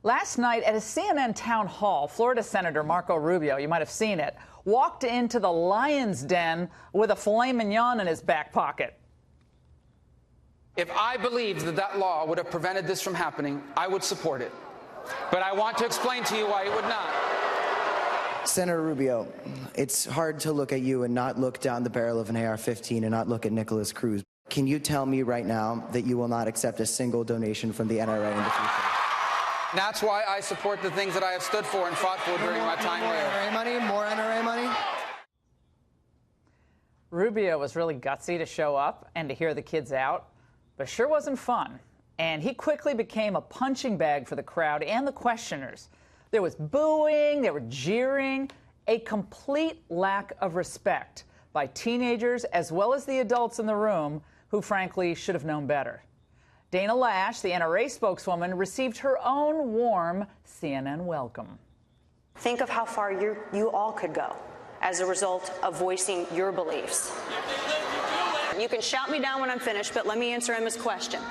Last night at a CNN town hall, Florida Senator Marco Rubio, you might have seen it, walked into the lion's den with a filet mignon in his back pocket. If I believed that that law would have prevented this from happening, I would support it. But I want to explain to you why it would not. Senator Rubio, it's hard to look at you and not look down the barrel of an AR-15 and not look at Nicholas Cruz. Can you tell me right now that you will not accept a single donation from the NRA in the future? That's why I support the things that I have stood for and fought for during my time there. NRA money? More NRA money? Rubio was really gutsy to show up and to hear the kids out, but sure wasn't fun. And he quickly became a punching bag for the crowd and the questioners. There was booing, there were jeering, a complete lack of respect by teenagers as well as the adults in the room who, frankly, should have known better. Dana Lash, the NRA spokeswoman, received her own warm CNN welcome. Think of how far you all could go as a result of voicing your beliefs. You can shout me down when I'm finished, but let me answer Emma's question.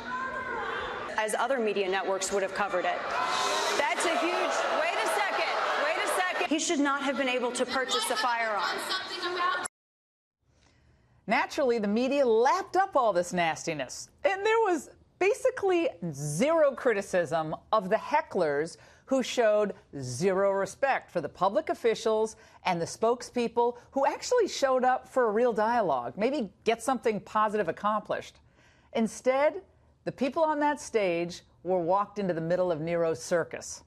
As other media networks would have covered it. That's a huge... Wait a second. He should not have been able to purchase a firearm. Naturally, the media lapped up all this nastiness, and there was basically zero criticism of the hecklers who showed zero respect for the public officials and the spokespeople who actually showed up for a real dialogue, maybe get something positive accomplished. Instead, the people on that stage were walked into the middle of Nero's circus.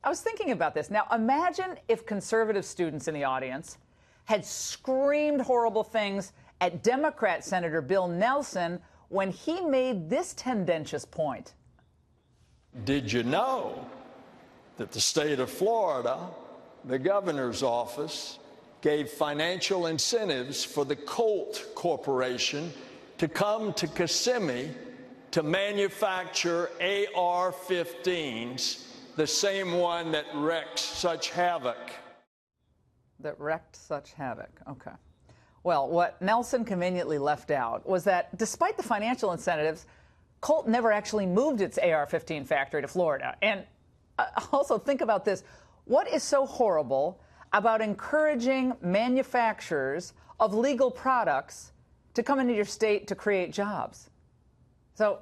I was thinking about this. Now, imagine if conservative students in the audience had screamed horrible things at Democrat Senator Bill Nelson when he made this tendentious point. Did you know that the state of Florida, the governor's office, gave financial incentives for the Colt Corporation to come to Kissimmee to manufacture AR-15s, the same one that wrecked such havoc? Okay. Well, what Nelson conveniently left out was that despite the financial incentives, Colt never actually moved its AR-15 factory to Florida. And also think about this. What is so horrible about encouraging manufacturers of legal products to come into your state to create jobs? So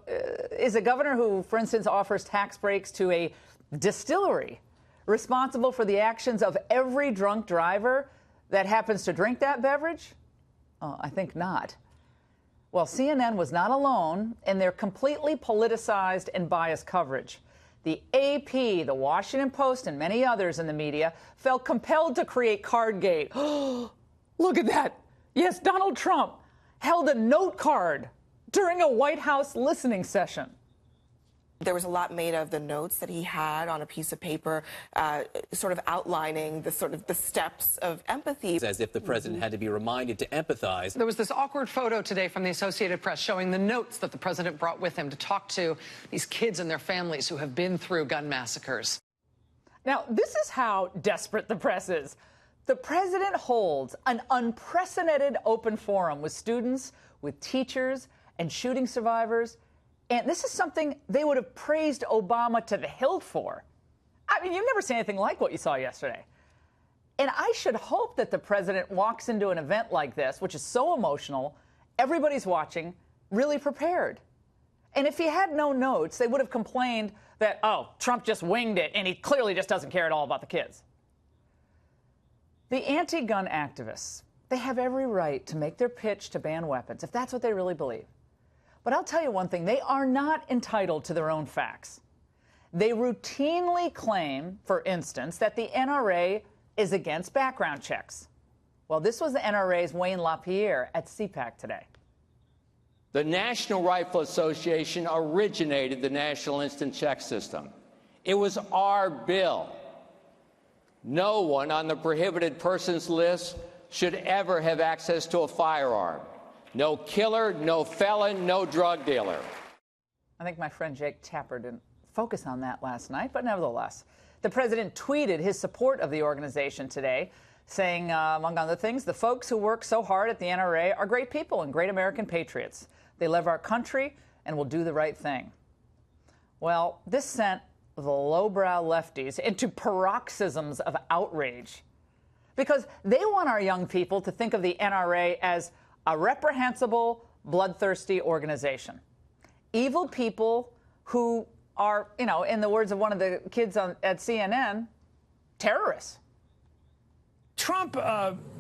is a governor who, for instance, offers tax breaks to a distillery responsible for the actions of every drunk driver that happens to drink that beverage? Oh, I think not. Well, CNN was not alone in their completely politicized and biased coverage. The AP, the Washington Post, and many others in the media felt compelled to create Cardgate. Look at that. Yes, Donald Trump held a note card during a White House listening session. There was a lot made of the notes that he had on a piece of paper, sort of outlining the steps of empathy. As if the president had to be reminded to empathize. There was this awkward photo today from the Associated Press showing the notes that the president brought with him to talk to these kids and their families who have been through gun massacres. Now, this is how desperate the press is. The president holds an unprecedented open forum with students, with teachers, and shooting survivors. And this is something they would have praised Obama to the hilt for. I mean, you've never seen anything like what you saw yesterday. And I should hope that the president walks into an event like this, which is so emotional, everybody's watching, really prepared. And if he had no notes, they would have complained that, oh, Trump just winged it, and he clearly just doesn't care at all about the kids. The anti-gun activists, they have every right to make their pitch to ban weapons, if that's what they really believe. But I'll tell you one thing, they are not entitled to their own facts. They routinely claim, for instance, that the NRA is against background checks. Well, this was the NRA's Wayne LaPierre at CPAC today. The National Rifle Association originated the National Instant Check System. It was our bill. No one on the prohibited persons list should ever have access to a firearm. No killer, no felon, no drug dealer. I think my friend Jake Tapper didn't focus on that last night, but nevertheless. The president tweeted his support of the organization today, saying, among other things, the folks who work so hard at the NRA are great people and great American patriots. They love our country and will do the right thing. Well, this sent the lowbrow lefties into paroxysms of outrage because they want our young people to think of the NRA as a reprehensible, bloodthirsty organization. Evil people who are, in the words of one of the kids at CNN, terrorists. Trump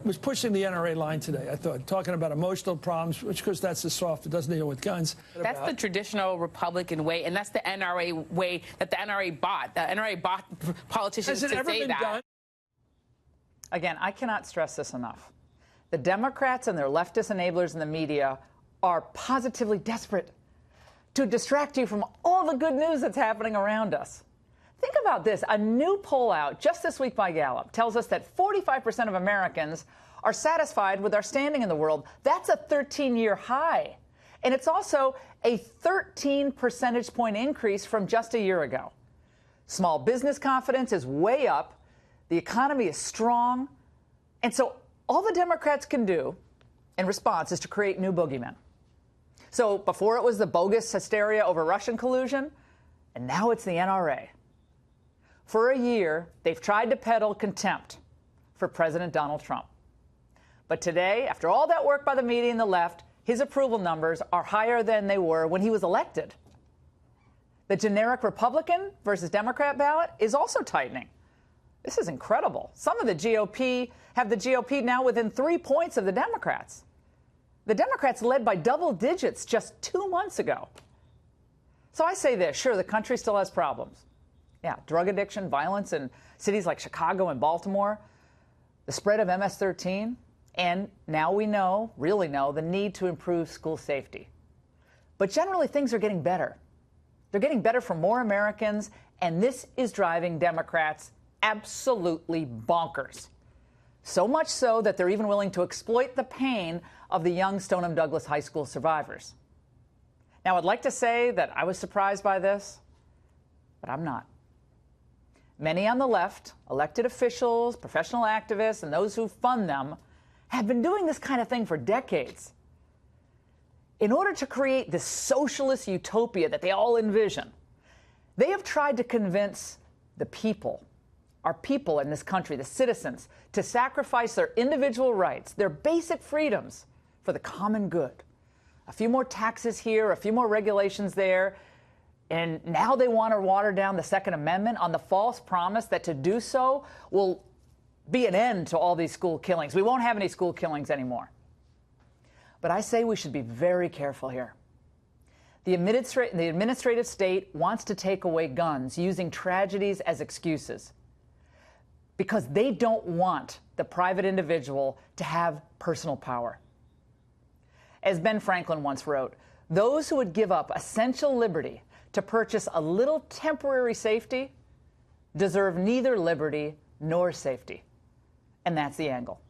was pushing the NRA line today, I thought, talking about emotional problems, which, of course, that's the soft. It doesn't deal with guns. That's the traditional Republican way, and that's the NRA way that the NRA bought. The NRA bought politicians to say that. Done? Again, I cannot stress this enough. The Democrats and their leftist enablers in the media are positively desperate to distract you from all the good news that's happening around us. Think about this. A new poll out just this week by Gallup tells us that 45% of Americans are satisfied with our standing in the world. That's a 13-year high. And it's also a 13 percentage point increase from just a year ago. Small business confidence is way up. The economy is strong. And so all the Democrats can do in response is to create new boogeymen. So before it was the bogus hysteria over Russian collusion, and now it's the NRA. For a year, they've tried to peddle contempt for President Donald Trump. But today, after all that work by the media and the left, his approval numbers are higher than they were when he was elected. The generic Republican versus Democrat ballot is also tightening. This is incredible. Some of the GOP have the GOP now within 3 points of the Democrats. The Democrats led by double digits just 2 months ago. So I say this, sure, the country still has problems. Yeah, drug addiction, violence in cities like Chicago and Baltimore, the spread of MS-13, and now we really know, the need to improve school safety. But generally, things are getting better. They're getting better for more Americans, and this is driving Democrats absolutely bonkers. So much so that they're even willing to exploit the pain of the young Stoneham Douglas High School survivors. Now, I'd like to say that I was surprised by this, but I'm not. Many on the left, elected officials, professional activists, and those who fund them, have been doing this kind of thing for decades. In order to create this socialist utopia that they all envision, they have tried to convince the people, our people in this country, the citizens, to sacrifice their individual rights, their basic freedoms, for the common good. A few more taxes here, a few more regulations there, and now they want to water down the Second Amendment on the false promise that to do so will be an end to all these school killings. We won't have any school killings anymore. But I say we should be very careful here. The administrative state wants to take away guns using tragedies as excuses because they don't want the private individual to have personal power. As Ben Franklin once wrote, those who would give up essential liberty to purchase a little temporary safety deserve neither liberty nor safety. And that's the angle.